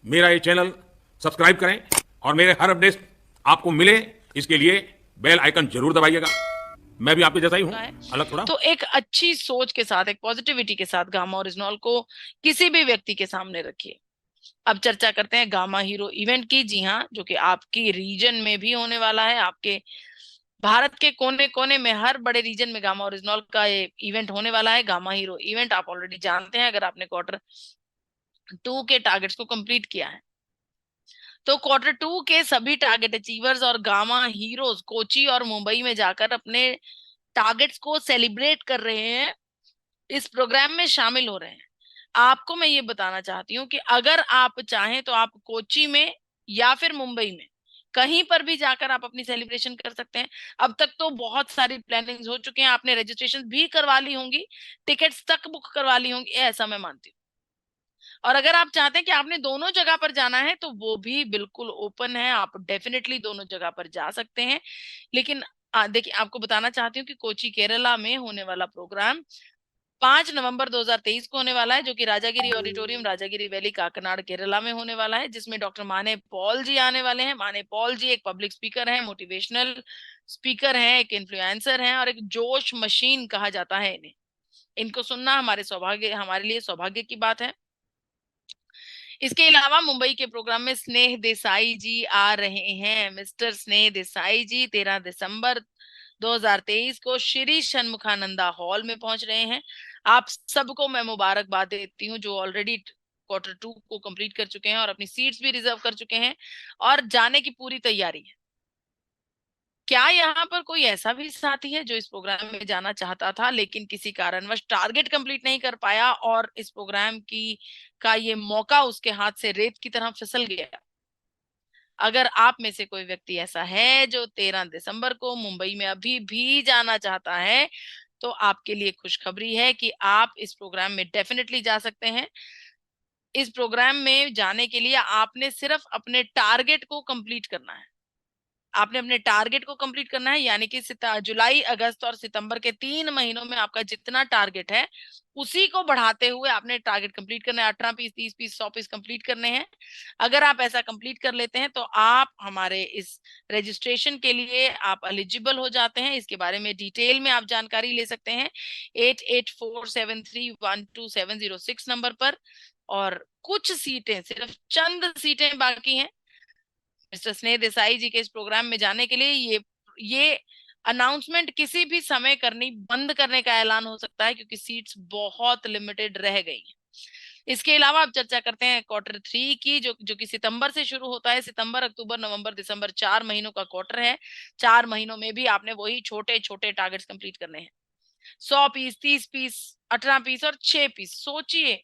मेरा ये channel subscribe करें और मेरे हर अपडेट आपको मिले, इसके लिए बेल आइकन जरूर दबाइएगा। मैं भी आपके जैसा ही हूं, है। अलग थोड़ा। तो एक अच्छी सोच के साथ, एक पॉजिटिविटी के साथ गामा ओरिजिनॉल को किसी भी व्यक्ति के सामने रखिए। अब चर्चा करते हैं गामा हीरो इवेंट की। जी हाँ, जो कि आपकी रीजन में भी होने वाला है। आपके भारत के कोने कोने में, हर बड़े रीजन में गामा ओरिजिनॉल का ये इवेंट होने वाला है। गामा हीरो इवेंट आप ऑलरेडी जानते हैं, अगर आपने क्वार्टर 2 के टारगेट्स को कंप्लीट किया है तो क्वार्टर 2 के सभी टारगेट अचीवर्स और गामा हीरोज कोची और मुंबई में जाकर अपने टारगेट्स को सेलिब्रेट कर रहे हैं, इस प्रोग्राम में शामिल हो रहे हैं। आपको मैं ये बताना चाहती हूँ कि अगर आप चाहें तो आप कोची में या फिर मुंबई में कहीं पर भी जाकर आप अपनी सेलिब्रेशन कर सकते हैं। अब तक तो बहुत सारी प्लानिंग्स हो चुके हैं, आपने रजिस्ट्रेशन भी करवा ली होंगी, टिकट्स तक बुक करवा ली होंगी, ऐसा मैं मानती हूँ। और अगर आप चाहते हैं कि आपने दोनों जगह पर जाना है तो वो भी बिल्कुल ओपन है, आप डेफिनेटली दोनों जगह पर जा सकते हैं। लेकिन देखिए, आपको बताना चाहती हूँ कि कोची केरला में होने वाला प्रोग्राम 5 नवंबर 2023 को होने वाला है, जो कि राजागिरी ऑडिटोरियम, राजागिरी वैली, काकनाड़, केरला में होने वाला है, जिसमें डॉक्टर माने पॉल जी आने वाले हैं। माने पॉल जी एक पब्लिक स्पीकर हैं, मोटिवेशनल स्पीकर हैं, एक इन्फ्लुएंसर हैं और एक जोश मशीन कहा जाता है इन्हें। इनको सुनना हमारे लिए सौभाग्य की बात है। इसके अलावा मुंबई के प्रोग्राम में स्नेह देसाई जी आ रहे हैं। मिस्टर स्नेह देसाई जी 13 दिसंबर 2023 को श्री षणमुखानंदा हॉल में पहुंच रहे हैं। आप सबको मैं मुबारकबाद देती हूँ जो ऑलरेडी क्वार्टर 2 को कंप्लीट कर चुके हैं और अपनी सीट्स भी रिजर्व कर चुके हैं और जाने की पूरी तैयारी है। क्या यहाँ पर कोई ऐसा भी साथी है जो इस प्रोग्राम में जाना चाहता था लेकिन किसी कारणवश टारगेट कंप्लीट नहीं कर पाया और इस प्रोग्राम की का ये मौका उसके हाथ से रेत की तरह फिसल गया? अगर आप में से कोई व्यक्ति ऐसा है जो 13 दिसंबर को मुंबई में अभी भी जाना चाहता है तो आपके लिए खुशखबरी है कि आप इस प्रोग्राम में डेफिनेटली जा सकते हैं। इस प्रोग्राम में जाने के लिए आपने सिर्फ अपने टारगेट को कंप्लीट करना है। आपने अपने टारगेट को कंप्लीट करना है, यानी कि जुलाई, अगस्त और सितंबर के 3 महीनों में आपका जितना टारगेट है उसी को बढ़ाते हुए आपने टारगेट कंप्लीट करना है। 18 पीस, 30 पीस, 100 पीस कंप्लीट करने हैं। अगर आप ऐसा कंप्लीट कर लेते हैं तो आप हमारे इस रजिस्ट्रेशन के लिए आप एलिजिबल हो जाते हैं। इसके बारे में डिटेल में आप जानकारी ले सकते हैं 8847312706 नंबर पर। और कुछ सीटें, सिर्फ चंद सीटें बाकी हैं मिस्टर स्नेह देसाई जी के इस प्रोग्राम में जाने के लिए। ये अनाउंसमेंट किसी भी समय करनी बंद करने का ऐलान हो सकता है क्योंकि सीट्स बहुत लिमिटेड रह गई हैं। इसके अलावा अब चर्चा करते हैं क्वार्टर 3 की, जो कि सितंबर से शुरू होता है। सितंबर, अक्टूबर, नवंबर, दिसंबर, 4 महीनों का क्वार्टर है। 4 महीनों में भी आपने वही छोटे छोटे टारगेट्स कंप्लीट करने हैं। 100 पीस, 30 पीस, 18 पीस और 6 पीस। सोचिए,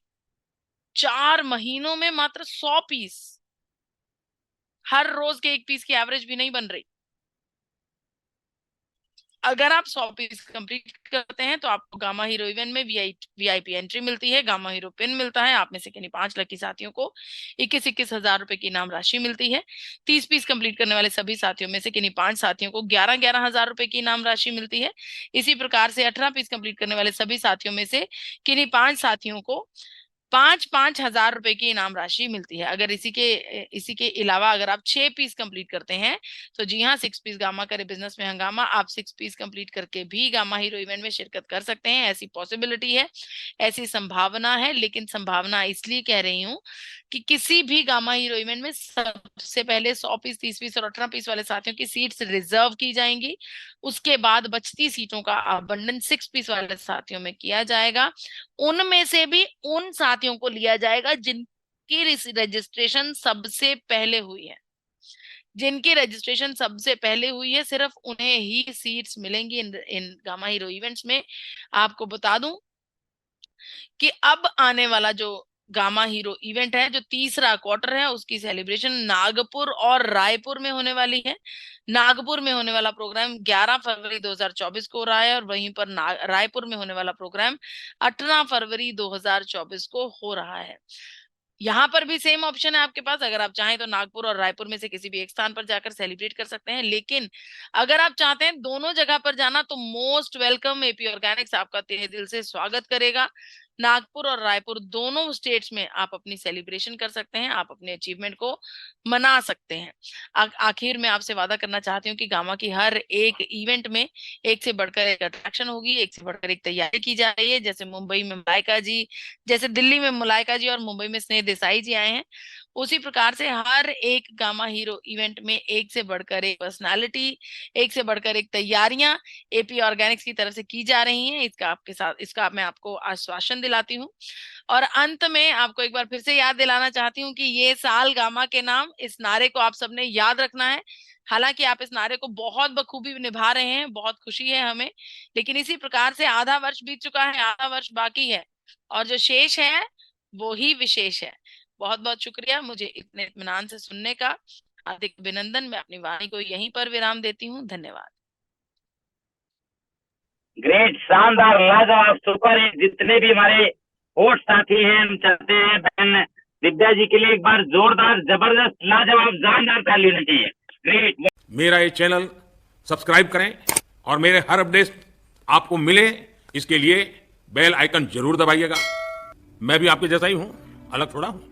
4 महीनों में मात्र 100 पीस। हर रोज के 1 पीस की एवरेज भी नहीं बन रही। अगर आप 100 पीस कंप्लीट करते हैं तो आपको गामा हीरो इवेंट में वीआईपी एंट्री मिलती है, गामा हीरो पिन मिलता है। आप में से किन्हीं 5 लकी साथियों को 21,000 रुपए की इनाम राशि मिलती है। 30 पीस कंप्लीट करने वाले सभी साथियों में से किन्हीं 5 साथियों को 11,000 रुपए की इनाम राशि मिलती है। इसी प्रकार से 18 पीस कंप्लीट करने वाले सभी साथियों में से किन्हीं 5 साथियों को 5,000 रुपए की इनाम राशि मिलती है। अगर इसी के अलावा अगर आप 6 पीस कंप्लीट करते हैं तो जी हाँ, 6 पीस गामा करे बिजनेस में हंगामा, आप 6 पीस कंप्लीट करके भी गामा हीरो इवेंट में शिरकत कर सकते हैं। ऐसी पॉसिबिलिटी है, ऐसी संभावना है। लेकिन संभावना इसलिए कह रही हूँ कि किसी भी गामा हीरो इवेंट में सबसे पहले 100 पीस, 30 पीस और 18 पीस वाले साथियों की सीट्स रिजर्व की जाएंगी। उसके बाद बचती सीटों का आवंटन 6 पीस वाले साथियों में किया जाएगा। उनमें से भी उन साथियों को लिया जाएगा जिनकी रजिस्ट्रेशन सबसे पहले हुई है। जिनकी रजिस्ट्रेशन सबसे पहले हुई है सिर्फ उन्हें ही सीट्स मिलेंगी इन गामा हीरो इवेंट्स में। आपको बता दूं कि अब आने वाला जो गामा हीरो इवेंट है, जो तीसरा क्वार्टर है, उसकी सेलिब्रेशन नागपुर और रायपुर में होने वाली है। नागपुर में होने वाला प्रोग्राम 11 फरवरी 2024 को हो रहा है और वहीं पर रायपुर में होने वाला प्रोग्राम 18 फरवरी 2024 को हो रहा है। यहाँ पर भी सेम ऑप्शन है आपके पास। अगर आप चाहें तो नागपुर और रायपुर में से किसी भी एक स्थान पर जाकर सेलिब्रेट कर सकते हैं। लेकिन अगर आप चाहते हैं दोनों जगह पर जाना तो मोस्ट वेलकम, एपी ऑर्गेनिक्स आपका तहे दिल से स्वागत करेगा। नागपुर और रायपुर दोनों स्टेट्स में आप अपनी सेलिब्रेशन कर सकते हैं, आप अपने अचीवमेंट को मना सकते हैं। आखिर में आपसे वादा करना चाहती हूँ कि गामा की हर एक इवेंट में एक से बढ़कर एक अट्रैक्शन होगी, एक से बढ़कर एक तैयारी की जा रही है। जैसे मुंबई में मलाइका जी, जैसे दिल्ली में मलाइका जी और मुंबई में स्नेह देसाई जी आए हैं, उसी प्रकार से हर एक गामा हीरो इवेंट में एक से बढ़कर एक पर्सनालिटी, एक से बढ़कर एक तैयारियां एपी ऑर्गेनिक्स की तरफ से की जा रही हैं। इसका मैं आपको आश्वासन दिलाती हूँ। और अंत में आपको एक बार फिर से याद दिलाना चाहती हूँ कि ये साल गामा के नाम, इस नारे को आप सबने याद रखना है। हालांकि आप इस नारे को बहुत बखूबी निभा रहे हैं, बहुत खुशी है हमें, लेकिन इसी प्रकार से आधा वर्ष बीत चुका है, आधा वर्ष बाकी है, और जो शेष है वो ही विशेष है। बहुत बहुत शुक्रिया मुझे इतने इत्मीनान से सुनने का। हार्दिक अभिनंदन। मैं अपनी वाणी को यहीं पर विराम देती हूँ। धन्यवाद। ग्रेट, शानदार, लाजवाब, सुपर हिट। जितने भी हमारे होस्ट साथी हैं, हम चाहते हैं बहन दिव्या जी के लिए एक बार जोरदार, जबरदस्त, लाजवाब, जानदार ताली होनी चाहिए। ग्रेट। मेरा ये चैनल सब्सक्राइब करें और मेरे हर अपडेट आपको मिले, इसके लिए बेल आइकन जरूर दबाइएगा। मैं भी आपके जैसा ही हूं, अलग थोड़ा हूं।